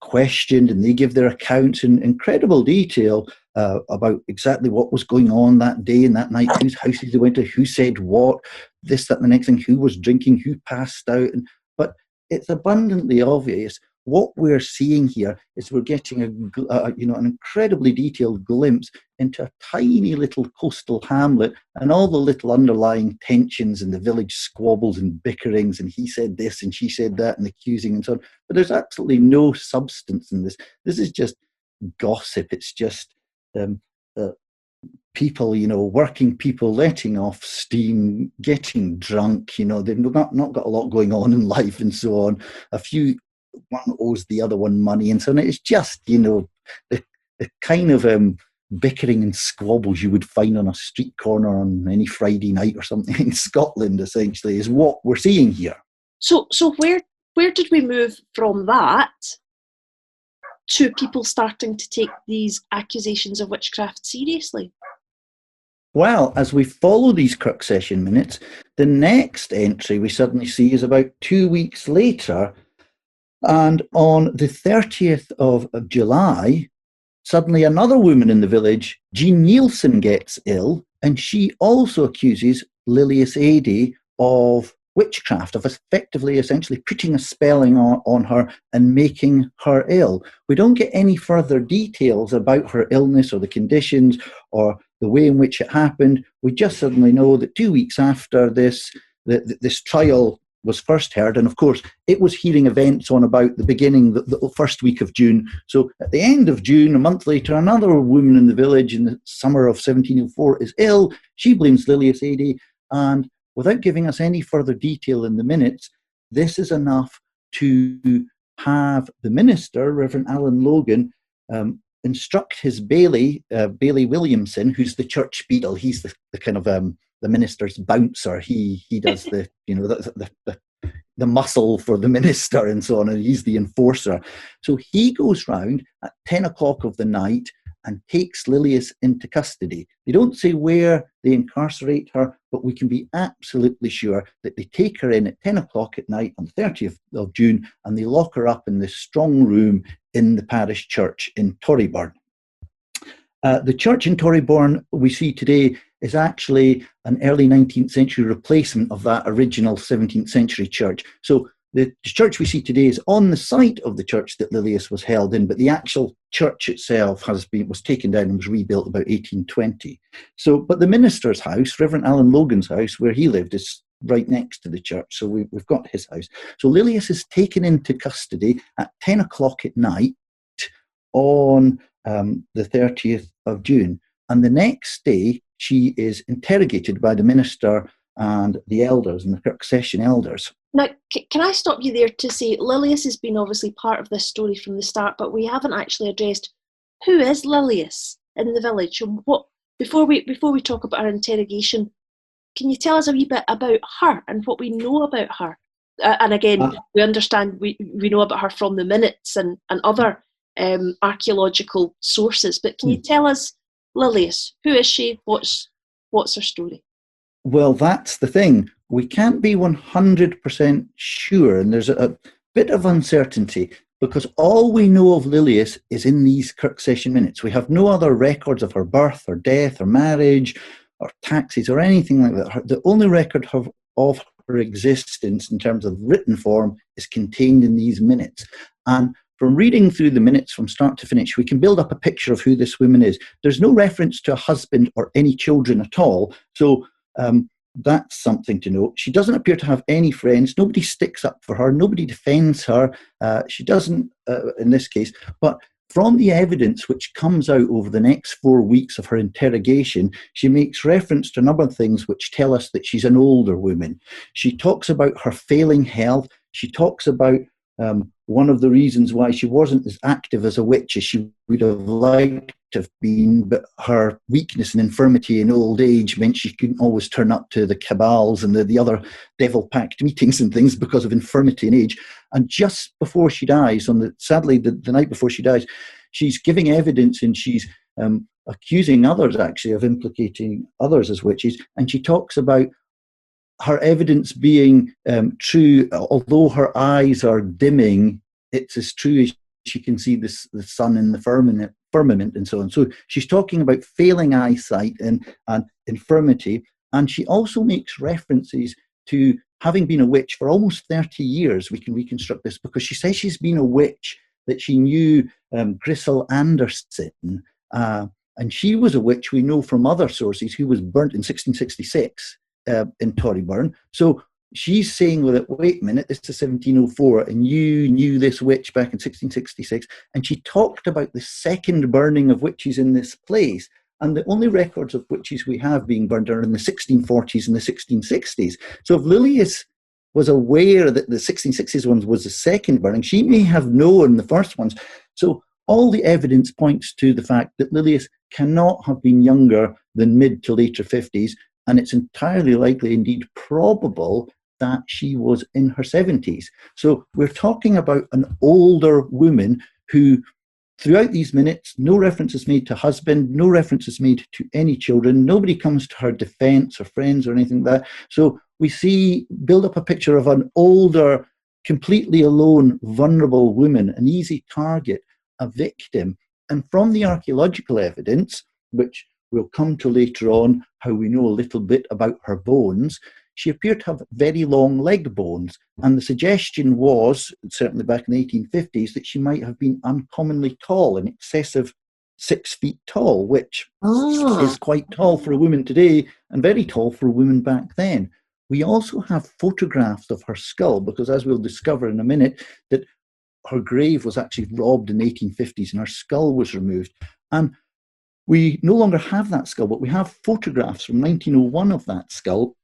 questioned, and they give their accounts in incredible detail about exactly what was going on that day and that night, whose houses they went to, who said what, this, that, and the next thing, who was drinking, who passed out. But it's abundantly obvious what we're seeing here is we're getting an incredibly detailed glimpse into a tiny little coastal hamlet and all the little underlying tensions and the village squabbles and bickerings, and he said this and she said that and accusing and so on. But there's absolutely no substance in this. This is just gossip. It's just people, working people letting off steam, getting drunk, they've not got a lot going on in life and so on. One owes the other one money and so on. It's just, the kind of bickering and squabbles you would find on a street corner on any Friday night or something in Scotland, essentially, is what we're seeing here. So where did we move from that to people starting to take these accusations of witchcraft seriously? Well, as we follow these Kirk Session minutes, the next entry we suddenly see is about 2 weeks later, and on the 30th of July, suddenly another woman in the village, Jean Nielsen, gets ill, and she also accuses Lilias Adie of witchcraft, of essentially putting a spelling on her and making her ill. We don't get any further details about her illness or the conditions or the way in which it happened. We just suddenly know that 2 weeks after this trial was first heard, and of course it was hearing events on about the beginning, the first week of June. So at the end of June, a month later, another woman in the village in the summer of 1704 is ill. She blames Lilias Adie, and without giving us any further detail in the minutes, this is enough to have the minister, Reverend Alan Logan, instruct his Bailey Williamson, who's the church beadle. He's the kind of the minister's bouncer. He does the muscle for the minister and so on, and he's the enforcer. So he goes round at 10 o'clock of the night and takes Lilias into custody. They don't say where they incarcerate her, but we can be absolutely sure that they take her in at 10 o'clock at night on the 30th of June, and they lock her up in this strong room in the parish church in Torryburn. The church in Torryburn we see today is actually an early 19th century replacement of that original 17th century church. So the church we see today is on the site of the church that Lilias was held in, but the actual church itself was taken down and was rebuilt about 1820. So, but the minister's house, Reverend Alan Logan's house, where he lived, is right next to the church. So we've got his house. So Lilias is taken into custody at 10 o'clock at night on the 30th of June. And the next day, she is interrogated by the minister and the elders and the Kirk Session elders. Now, can I stop you there to say Lilias has been obviously part of this story from the start, but we haven't actually addressed who is Lilias in the village. And before we talk about her interrogation, can you tell us a wee bit about her and what we know about her? And again, we understand, we know about her from the minutes and other archaeological sources. But can you tell us, Lilias, who is she? What's her story? Well, that's the thing. We can't be 100% sure, and there's a bit of uncertainty, because all we know of Lilias is in these Kirk Session minutes. We have no other records of her birth or death or marriage or taxes or anything like that. The only record of her existence in terms of written form is contained in these minutes. And from reading through the minutes from start to finish, we can build up a picture of who this woman is. There's no reference to a husband or any children at all. So that's something to note. She doesn't appear to have any friends. Nobody sticks up for her. Nobody defends her. She doesn't, in this case. But from the evidence which comes out over the next 4 weeks of her interrogation, she makes reference to a number of things which tell us that she's an older woman. She talks about her failing health. She talks about one of the reasons why she wasn't as active as a witch as she would have liked to have been, but her weakness and infirmity in old age meant she couldn't always turn up to the cabals and the other devil-packed meetings and things because of infirmity and age. And just before she dies, sadly the night before she dies, she's giving evidence, and she's accusing others actually of implicating others as witches, and she talks about her evidence being true, although her eyes are dimming, it's as true as she can see the sun in the firmament and so on. So she's talking about failing eyesight and infirmity, and she also makes references to having been a witch for almost 30 years. We can reconstruct this because she says she's been a witch, that she knew Grisel Anderson, and she was a witch, we know from other sources, who was burnt in 1666. In Torryburn. So she's saying, well, wait a minute, this is 1704, and you knew this witch back in 1666, and she talked about the second burning of witches in this place, and the only records of witches we have being burned are in the 1640s and the 1660s. So if Lilias was aware that the 1660s ones was the second burning, she may have known the first ones. So all the evidence points to the fact that Lilias cannot have been younger than mid to later 50s, and it's entirely likely, indeed probable, that she was in her 70s. So we're talking about an older woman who, throughout these minutes, no reference is made to husband, no reference is made to any children, nobody comes to her defense or friends or anything like that. So we build up a picture of an older, completely alone, vulnerable woman, an easy target, a victim. And from the archaeological evidence, which we'll come to later on, how we know a little bit about her bones, she appeared to have very long leg bones. And the suggestion was, certainly back in the 1850s, that she might have been uncommonly tall, in excess of 6 feet tall, which is quite tall for a woman today and very tall for a woman back then. We also have photographs of her skull, because as we'll discover in a minute, that her grave was actually robbed in the 1850s and her skull was removed. And we no longer have that skull, but we have photographs from 1901 of that skull,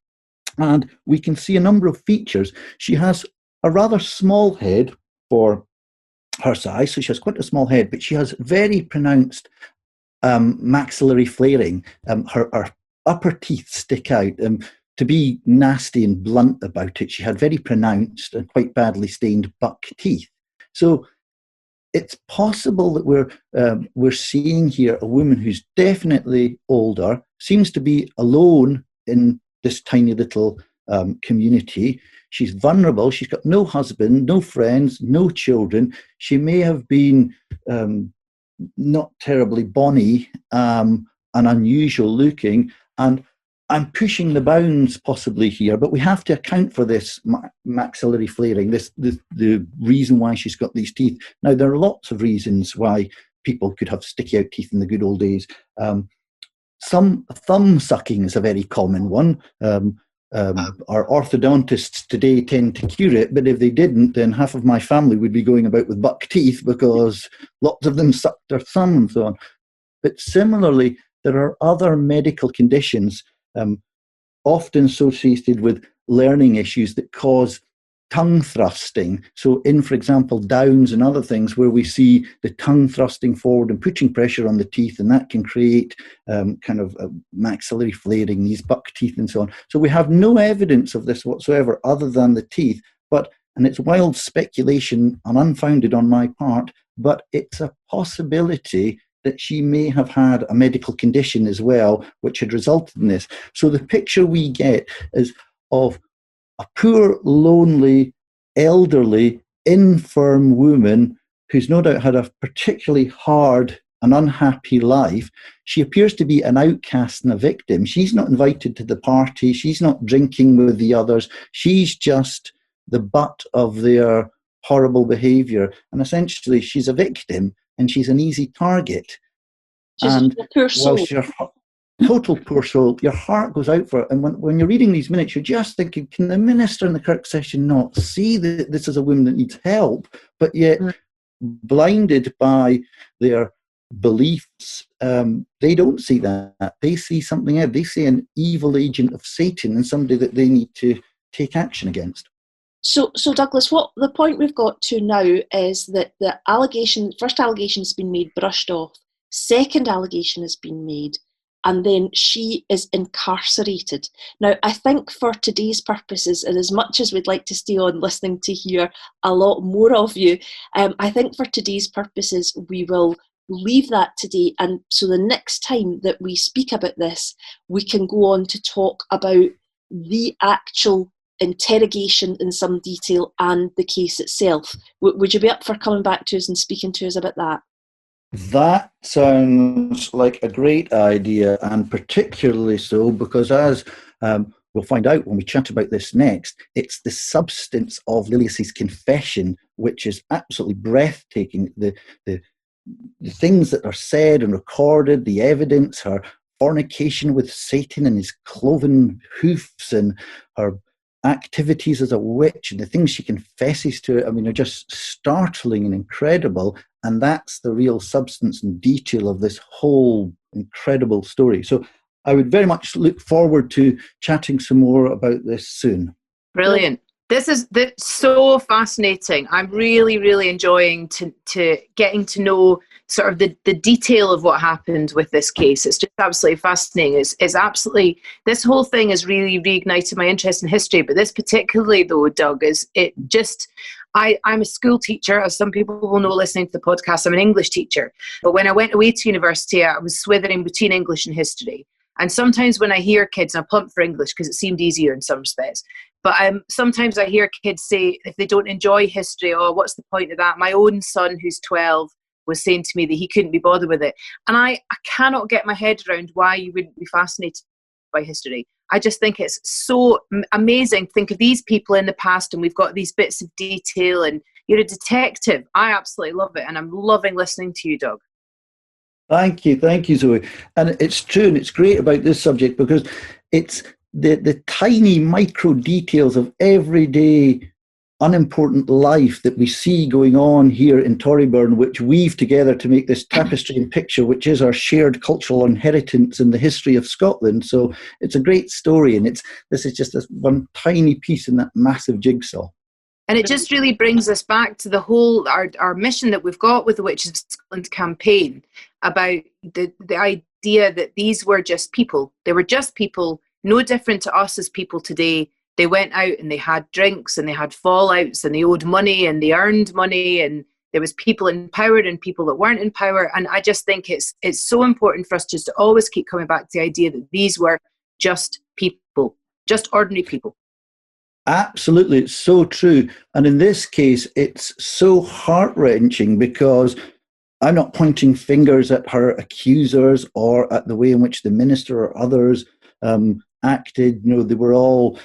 and we can see a number of features. She has a rather small head for her size, so she has quite a small head, but she has very pronounced maxillary flaring. Her upper teeth stick out. To be nasty and blunt about it, she had very pronounced and quite badly stained buck teeth. So it's possible that we're seeing here a woman who's definitely older, seems to be alone in this tiny little community. She's vulnerable. She's got no husband, no friends, no children. She may have been not terribly bonny and unusual looking. And I'm pushing the bounds possibly here, but we have to account for this maxillary flaring, the reason why she's got these teeth. Now, there are lots of reasons why people could have sticky out teeth in the good old days. Some thumb sucking is a very common one. Our orthodontists today tend to cure it, but if they didn't, then half of my family would be going about with buck teeth because lots of them sucked their thumb and so on. But similarly, there are other medical conditions often associated with learning issues that cause tongue thrusting. So in, for example, Downs and other things where we see the tongue thrusting forward and putting pressure on the teeth, and that can create kind of maxillary flaring, these buck teeth and so on. So we have no evidence of this whatsoever other than the teeth, And it's wild speculation and unfounded on my part, but it's a possibility that she may have had a medical condition as well, which had resulted in this. So the picture we get is of a poor, lonely, elderly, infirm woman who's no doubt had a particularly hard and unhappy life. She appears to be an outcast and a victim. She's not invited to the party. She's not drinking with the others. She's just the butt of their horrible behaviour. And essentially, she's a victim and she's an easy target. She's and a poor soul. Whilst you're total poor soul, your heart goes out for it. And when you're reading these minutes, you're just thinking, can the minister in the Kirk session not see that this is a woman that needs help? But yet, blinded by their beliefs, they don't see that. They see something else. They see an evil agent of Satan and somebody that they need to take action against. So Douglas, what the point we've got to now is that the first allegation has been made, brushed off. Second allegation has been made, and then she is incarcerated. Now, I think for today's purposes, and as much as we'd like to stay on listening to hear a lot more of you, I think for today's purposes, we will leave that today. And so the next time that we speak about this, we can go on to talk about the actual interrogation in some detail and the case itself. Would you be up for coming back to us and speaking to us about that? That sounds like a great idea, and particularly so because, as we'll find out when we chat about this next, it's the substance of Lilias's confession which is absolutely breathtaking. The things that are said and recorded, the evidence, her fornication with Satan and his cloven hoofs, and her activities as a witch, and the things she confesses to, I mean, are just startling and incredible. And that's the real substance and detail of this whole incredible story. So I would very much look forward to chatting some more about this soon. Brilliant. This is so fascinating. I'm really, really enjoying to getting to know sort of the detail of what happened with this case. It's just absolutely fascinating. It's absolutely, this whole thing has really reignited my interest in history. But this particularly, though, Doug, I'm a school teacher, as some people will know listening to the podcast. I'm an English teacher. But when I went away to university, I was swithering between English and history. And sometimes when I hear kids, and I plumped for English because it seemed easier in some respects, but sometimes I hear kids say, if they don't enjoy history, oh, what's the point of that? My own son, who's 12, was saying to me that he couldn't be bothered with it. And I cannot get my head around why you wouldn't be fascinated by history. I just think it's so amazing. Think of these people in the past, and we've got these bits of detail, and you're a detective. I absolutely love it, and I'm loving listening to you, Doug. Thank you, Zoe. And it's true, and it's great about this subject because it's the tiny micro details of everyday unimportant life that we see going on here in Torryburn, which weave together to make this tapestry and picture, which is our shared cultural inheritance in the history of Scotland. So it's a great story, and this is just this one tiny piece in that massive jigsaw. And it just really brings us back to the whole, our mission that we've got with the Witches of Scotland campaign, about the idea that these were just people. They were just people, no different to us as people today. They went out and they had drinks and they had fallouts and they owed money and they earned money, and there was people in power and people that weren't in power. And I just think it's so important for us just to always keep coming back to the idea that these were just people, just ordinary people. Absolutely, it's so true. And in this case, it's so heart-wrenching because I'm not pointing fingers at her accusers or at the way in which the minister or others acted. You know, they were all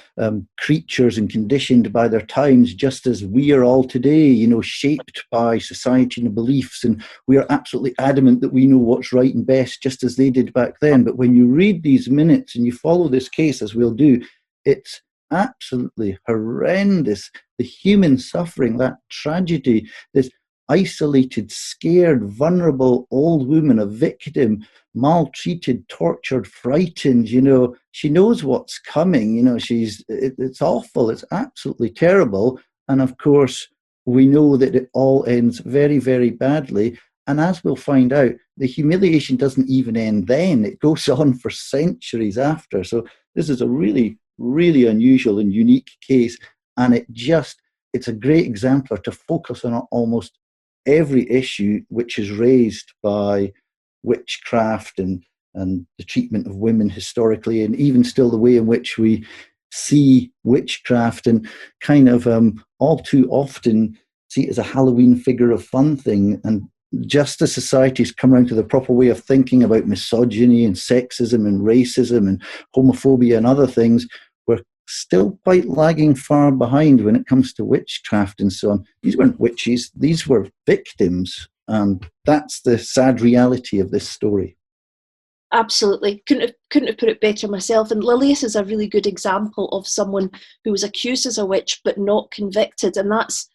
creatures and conditioned by their times, just as we are all today, you know, shaped by society and beliefs. And we are absolutely adamant that we know what's right and best, just as they did back then. But when you read these minutes and you follow this case, as we'll do, it's absolutely horrendous. The human suffering, that tragedy, this isolated, scared, vulnerable old woman, a victim, maltreated, tortured, frightened, you know, she knows what's coming, you know, it's awful, it's absolutely terrible. And of course, we know that it all ends very, very badly. And as we'll find out, the humiliation doesn't even end then. It goes on for centuries after. So this is a really, really unusual and unique case. And it just it's a great exemplar to focus on almost every issue which is raised by witchcraft and the treatment of women historically, and even still the way in which we see witchcraft, and kind of all too often see it as a Halloween figure of fun thing. And just as society's come around to the proper way of thinking about misogyny and sexism and racism and homophobia and other things, we're still quite lagging far behind when it comes to witchcraft and so on. These weren't witches, these were victims. And that's the sad reality of this story. Absolutely. Couldn't have put it better myself. And Lilias is a really good example of someone who was accused as a witch but not convicted. And that's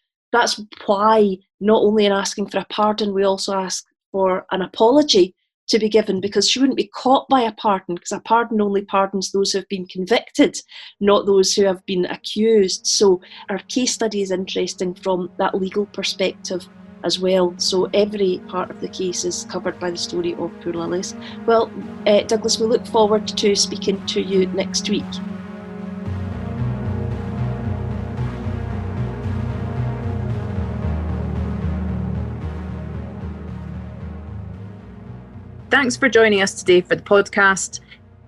why, not only in asking for a pardon, we also ask for an apology to be given, because she wouldn't be caught by a pardon, because a pardon only pardons those who have been convicted, not those who have been accused. So our case study is interesting from that legal perspective as well. So every part of the case is covered by the story of poor Lilias. Well, Douglas, we look forward to speaking to you next week. Thanks for joining us today for the podcast.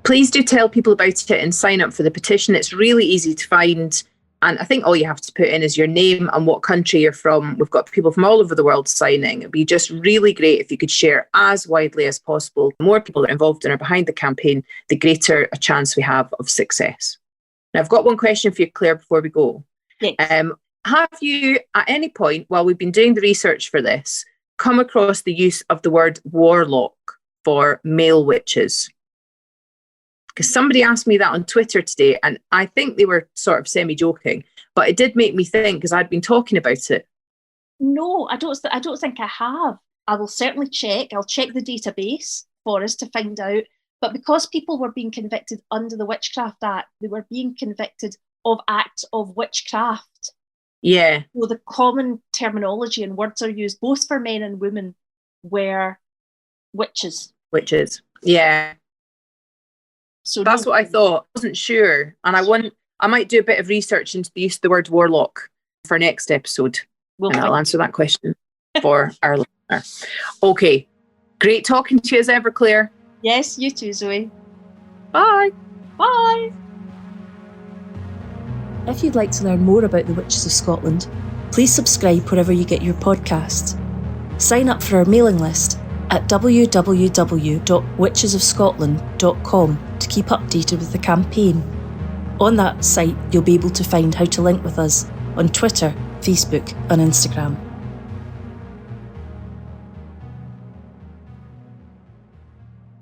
Please do tell people about it and sign up for the petition. It's really easy to find. And I think all you have to put in is your name and what country you're from. We've got people from all over the world signing. It'd be just really great if you could share as widely as possible. The more people that are involved and are behind the campaign, the greater a chance we have of success. Now, I've got one question for you, Claire, before we go. Yes. Have you, at any point while we've been doing the research for this, come across the use of the word warlock for male witches? Because somebody asked me that on Twitter today, and I think they were sort of semi-joking, but it did make me think, because I'd been talking about it. No, I don't think I have. I will certainly check. I'll check the database for us to find out. But because people were being convicted under the Witchcraft Act, they were being convicted of acts of witchcraft. Yeah. So the common terminology and words are used both for men and women were witches. Witches, yeah. So that's what I thought. I wasn't sure. And I might do a bit of research into the use of the word warlock for next episode. And I'll answer that question for our listener. Okay. Great talking to you as ever, Claire. Yes, you too, Zoe. Bye. Bye. If you'd like to learn more about the Witches of Scotland, please subscribe wherever you get your podcasts. Sign up for our mailing list at www.witchesofscotland.com to keep updated with the campaign. On that site, you'll be able to find how to link with us on Twitter, Facebook and Instagram.